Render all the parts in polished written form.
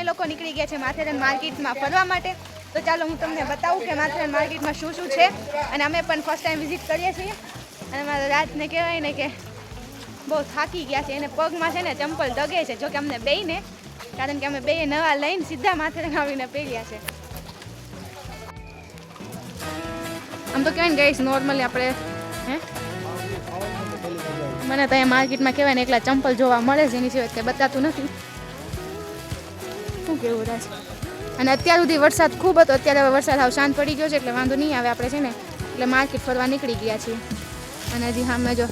લોકો નીકળી ગયા છે માથેરાન માર્કેટમાં ફરવા માટે. તો ચાલો હું તમને બતાવું કે માથેરાન માર્કેટમાં શું શું છે. અને અમે પણ ફર્સ્ટ ટાઈમ વિઝિટ કરીએ છીએ. અને મારા રાજને કહેવાય ને કે બહુ થાકી ગયા છે, એને પગમાં છે ને ચંપલ દગે છે. જોકે અમને બેયને, કારણ કે અમે બે નવા લઈને સીધા માથેરાન આવીને પહેર્યા છે. આમ તો કહેવાય ને ગઈશ નોર્મલી આપણે મને તો અહીંયા માર્કેટમાં કહેવાય ને એકલા ચંપલ જોવા મળે છે, એની સિવાય કંઈ બતાતું નથી. શું કેવું રાજ? અને અત્યાર સુધી વરસાદ ખૂબ હતો, અત્યારે હવે વરસાદ હાવ શાંત પડી ગયો છે એટલે વાંધો નહીં આવે. આપણે છે ને એટલે માર્કેટ ફરવા નીકળી ગયા છીએ. અને હજી સામે જો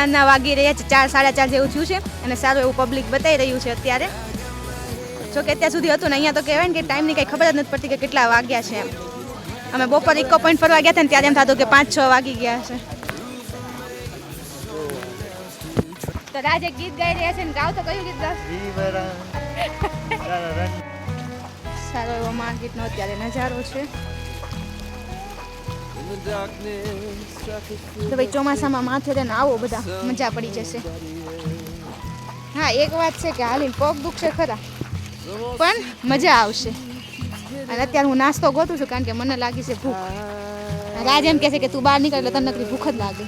આના વાગી રહ્યા છે 4, 4:30 જેવું થયું છે. અને સારું એવું પબ્લિક બતાવી રહ્યું છે અત્યારે. જો કે અત્યાર સુધી હતું ને અહીંયા તો કહેવાય ને કે ટાઈમની કંઈ ખબર જ નથી પડતી કે કેટલા વાગ્યા છે એમ. અમે બપોર ઇકો પોઈન્ટ ફરવા ગયા હતા ને ત્યારે એમ થતું કે 5-6 વાગી ગયા છે. તો રાજ એક ગીત ગાઈ રહ્યા છે ને, ગાવ તો કયું ગીત ગાવ? સારો એવો માર્કેટનો અત્યારે નજારો છે. તો ભાઈ ચોમાસામાં માથેરાન આવો, બધા મજા પડી જશે. હા, એક વાત છે કે હાલીને પગ દુખશે ખરા, પણ મજા આવશે. અને અત્યારે હું નાસ્તો ગોતું છું કારણ કે મને લાગી છે ભૂખ. રાજ એમ કહે છે કે તું બહાર નીકળ એટલે તને નકરી ભૂખ જ લાગે.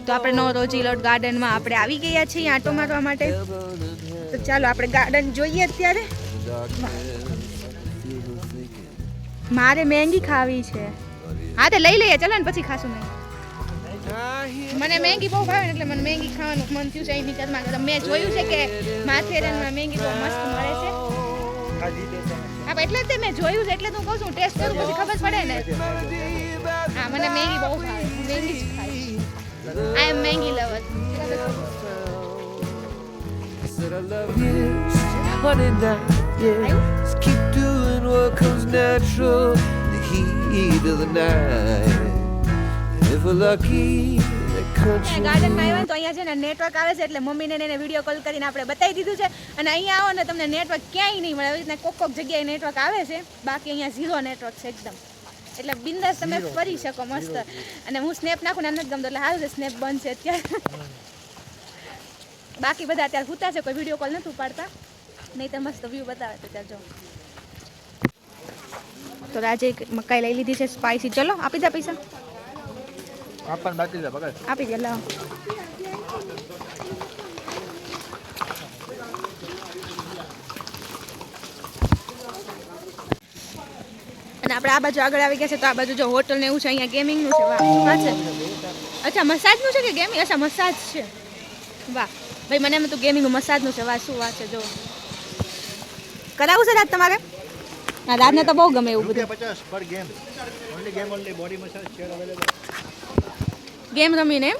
તો આપણે રોજી રોડ ગાર્ડનમાં આપણે આવી ગયા છીએ આંટો મારવા માટે. તો ચાલો આપણે ગાર્ડન જોઈએ અત્યારે. મારે મેંગી ખાવી છે. હા, તો લઈ લઈએ ચલો ને, પછી ખાશું. મને મેંગી બહુ ભાવે એટલે મને મેંગી ખાવાનું મન થયું છે. અહીંની ઘરમાં મેં જોયું છે કે માથેરાનમાં મેંગી બહુ મસ્ત મળે છે. હા, એટલે જ મેં જોયું છે એટલે તું કહું છું ટેસ્ટ કરું પછી ખબર પડે ને. હા, મને મેંગી બહુ ભાવે, મેંગી જ ખાઈશ. આઈ એમ મેંગી લવર. ગાર્ડનમાં આવ્યા તો અહીંયા છે ને નેટવર્ક આવે છે એટલે મમ્મીને એને વિડીયો કોલ કરીને આપણે બતાવી દીધું છે. અને અહીંયા આવો ને તમને નેટવર્ક ક્યાંય નહીં મળે. આવી રીતના કોક જગ્યાએ નેટવર્ક આવે છે, બાકી અહીંયા ઝીરો નેટવર્ક છે એકદમ. એટલે બિંદાસ તમે ફરી શકો મસ્ત. અને હું સ્નેપ નાખું ને નથી ગમતો એટલે સારું છે સ્નેપ બંધ છે અત્યારે. બાકી બધા અત્યારે સૂતા છે, કોઈ વિડીયો કોલ નથી ઉપાડતા, નહીં તો મસ્ત વ્યૂ બતાવે તો ત્યાં જો. તો રાજે મકાઈ લઈ લીધી છે સ્પાઈસી. ચલો આપી દે પૈસા. આપી દે લાવ. અને આપણે આ બાજુ આગળ આવી ગયા છે તો આ બાજુ જો હોટલ ને એવું છે. અહીંયા ગેમિંગનું છે. વાહ, શું છે? અચ્છા, મસાજનું છે કે ગેમિંગ? અચ્છા, મસાજ છે. વાહ ભાઈ, મને એમ તો ગેમિંગનું મસાજનું છે. વાહ, શું વાત છે. જો કરાવું છે રાત તમારે? હા, રાતને તો બહુ ગમે એવું બધું. ગેમ રમીને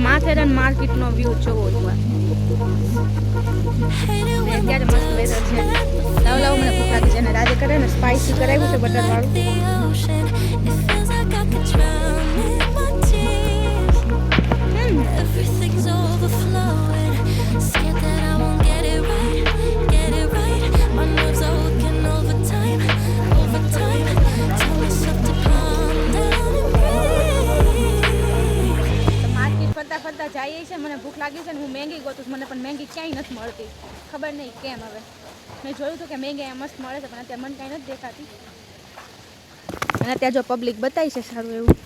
માથેરાન માર્કેટનો વ્યૂ જોવો એકવાર. અત્યારે મસ્ત વેધર છે. લાવ મને ભૂખ લાગી છે. અને રાજે કરે ને સ્પાઈસી કરાવ્યું છે બટર વાળું. ફરતા જઈએ છે. મને ભૂખ લાગી છે ને હું મેંગી ગોતું. મને પણ મેંગી ક્યાંય નથી મળતી, ખબર નહીં કેમ. હવે મેં જોયું હતું કે મેંગી અહીંયા મસ્ત મળે છે પણ અત્યારે મને કાંઈ નથી દેખાતી. અને અત્યારે જો પબ્લિક બતાવી છે સારું એવું.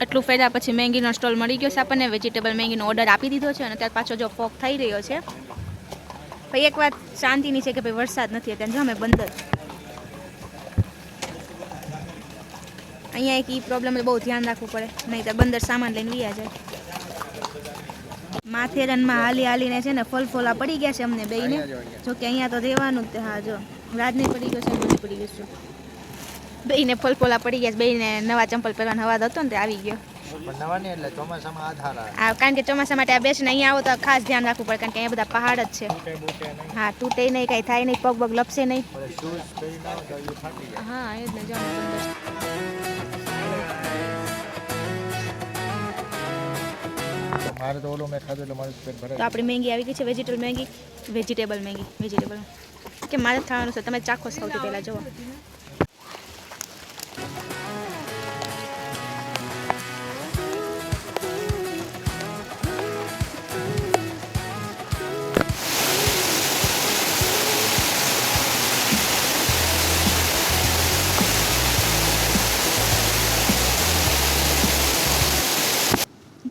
એટલું ફેર્યા પછી મેંગીનો સ્ટોલ મળી ગયો છે આપણને. વેજીટેબલ મેંગીનો ઓર્ડર આપી દીધો છે. અને ત્યાર પાછો જો ફોક થઈ રહ્યો છે. ભાઈ એક વાત શાંતિની છે કે ભાઈ વરસાદ નથી અત્યારે. જો અમે બંદર અહીંયા એક ઈ પ્રોબ્લેમ બહુ ધ્યાન રાખવું પડે, નહીં તો બંદર સામાન લઈને વ્યા જાય. માથેરાનમાં હાલી હાલીને છે ને ફોલા પડી ગયા છે અમને બેયને. જો કે અહીંયા તો રહેવાનું જ. હા, જો રાજને પડી ગયો છે, બધું પડી ગયું છે. બેયને ફોલા પડી ગયા છે. બેયને નવા ચંપલ પહેરવાનો હવાદ હતો ને તે આવી ગયો. કારણ કે ચોમાસા માટે આ બેસ્ટ ને અહીંયા આવો તો ખાસ ધ્યાન રાખવું પડે કારણ કે અહીંયા બધા પહાડ જ છે. હા, તૂટે નહીં, કાંઈ થાય નહીં, પગ લપસે નહીં. હા, એ જ ને. જો મારે તો ઓલો મેં ખાધું એટલે મારું પેટ ભરાય. તો આપણી મેંગી આવી ગઈ છે. વેજીટેબલ મેંગી કે મારે ખાવાનું છે. તમે ચાખો સૌથી પહેલાં જુઓ.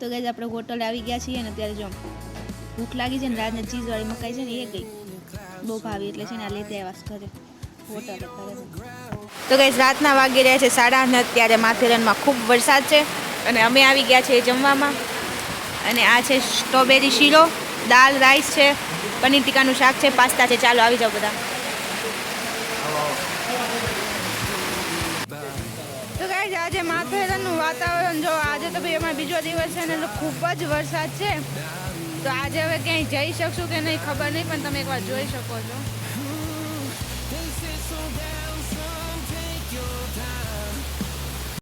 તો ગાઈઝ આપણે હોટલે આવી ગયા છીએ ને ત્યારે જો ભૂખ લાગી છે ને રાતને ચીઝવાળી મકાઈ છે ને એ ગઈ બહુ ભાવી એટલે છે ને આ લેતી આવ્યા ઘરે હોટલે તો ગાઈઝ રાતના વાગી રહ્યા છે 8:30 અત્યારે માથેરનમાં ખૂબ વરસાદ છે અને અમે આવી ગયા છીએ જમવામાં અને આ છે સ્ટ્રોબેરી શીરો દાળ રાઈસ છે પનીર ટીકાનું શાક છે પાસ્તા છે ચાલો આવી જાઓ બધા તો ગાઈઝ આજે માથેરનનું વાતાવરણ જો આજે તો ભાઈ અમારો બીજો દિવસ છે ને એટલે ખૂબ જ વરસાદ છે તો આજે હવે ક્યાંય જઈ શકશું કે નહીં ખબર નહીં પણ તમે એકવાર જોઈ શકો છો